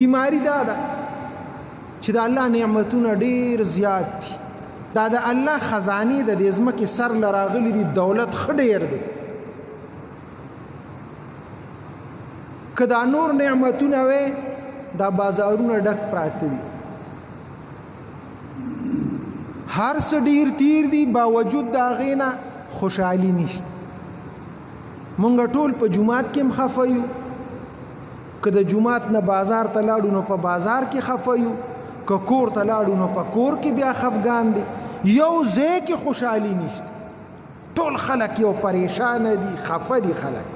بیماری دا ده چې د الله نعمتونه ډیر زیات دي، دا د الله خزانه د دې ځمکې سر لراغلي دي، دولت خډیر دی. کدا نور نعمتونه وې دا بازارونه ډک پراته دي، هر څه ډیر تیر دي، باوجود دا غینا خوشحالي نشته. مونږ ټول په جمعات کې مخفیو، که د جمعات نه بازار ته لاړو نو په بازار کې خفیو، که کور ته لاړو نو په کور کې بیا خفګان دي. یو ځای کې خوشحالي نشته، ټول خلک یو پریشان دي، خفه دي خلک.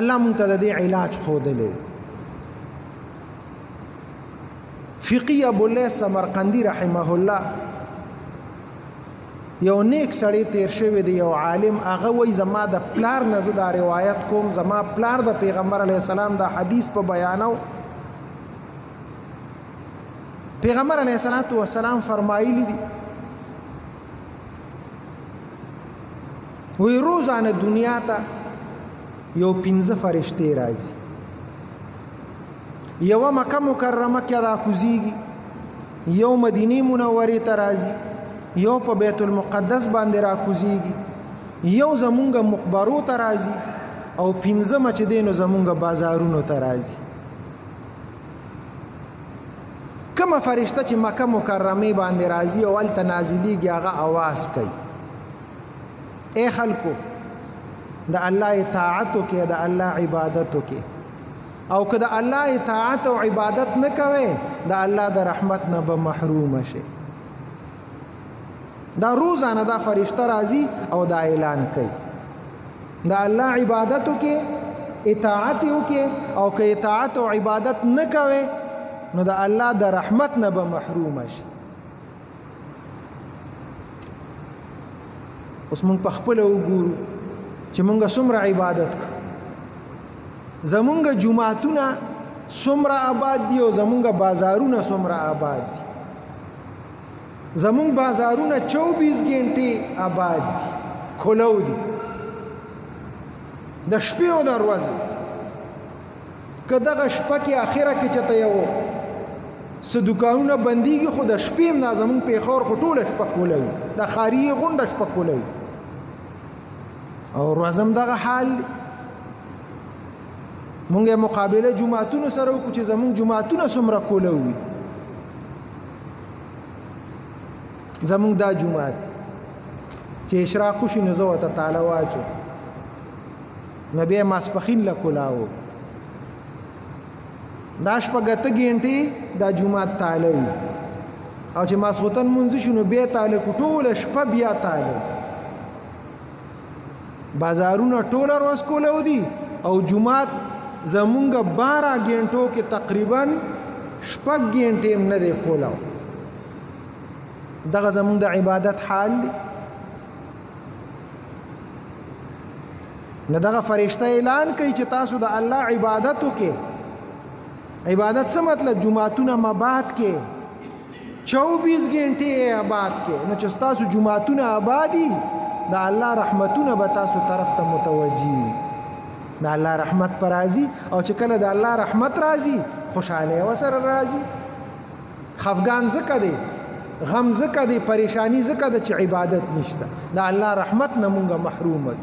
الله مونږ ته د دې علاج ښودلی. فقی ابو الله سمرقندی رحمه الله یو نیک سړی تیر شوی دی، یو عالم، هغه وایي زما د پلار نه زه دا روایت کوم، زما پلار د پیغمبر علیه السلام دا حدیث په بیانو. پیغمبر علیه السلام فرمایلی دي وی روزانه دنیا ته یو 15 فرشتې راځي، یو مکه مکرمه کې راکوزیږي، یو مدینه منورې ته راځي، یو په بیت المقدس باندې راکوزیږي، یو زمونږ مقبرو ته راځي، او 15 چې دینو زمونږ بازارونو ته راځي. کومه فرشته چې مکه مکرمه باندې راځي او هلته نازلیږي هغه आवाज کوي، اے خلکو د الله اطاعت وکړئ، د الله عبادت وکړئ، او که د الله اطاعت او عبادت نه کوئ د الله د رحمت نه به محروم شئ. دا روزانه دا فرشته راځي او دا اعلان کوي د الله عبادت وکړئ، اطاعت وکړئ، او که اطاعت او عبادت نه کوئ نو د الله د رحمت نه به محروم شئ. اوس موږ په خپل وګورو چې موږ څومره عبادت کوو، زمونږ جمعتونه څومره آباد دي او زمونږ بازارونه څومره آباد دي. زمونږ بازارونه 24 غنټې آباد دي، کولو دي، د شپې او د ورځې. که دغه شپه کې اخره کې چته یو څه دوکانونه بندېږي، خو د شپې هم دا زمونږ پیښور خو ټوله شپه کولو، د خاریې غونډه شپه کولو، او ورځم دغه حال دی. مونږ مقابله جمعتونو سره وکړو چې زمونږ جمعتونه څومره کوله وي. زمونږ دا جمعت چې اشراق وشي نو زه ورته تاله واچو، نو بیا ماسپښین له کولاو، دا شپږ اته غنټې دا جمعت تاله وي، او چې ماسخوتن مونځ شو نو بیا تاله کو، ټوله شپه بیا تاله. بازارونه ټوله ورځ کولاو دي، او جمعت زمونږ 12 غنټو کې تقریبا 6 غنټې هم نه دی کولاو. دغه زمونږ د عبادت حال دی. نه دغه فرشته اعلان کوي چې تاسو د الله عبادت وکړئ. عبادت څه مطلب؟ جمعتونه مباد کې 24 غنټې آباد کې، نو چې تاسو جمعتونه آبادی د الله رحمتونه به تاسو طرف ته متوجي وي. د الله رحمت پر راځي، او چې کله د الله رحمت راځي خوشاله وسره راځي. خفګان زکه دی، غم زکه دی، پریشانی زکه دی چې عبادت نشته، د الله رحمت نه مونږه محروم یو.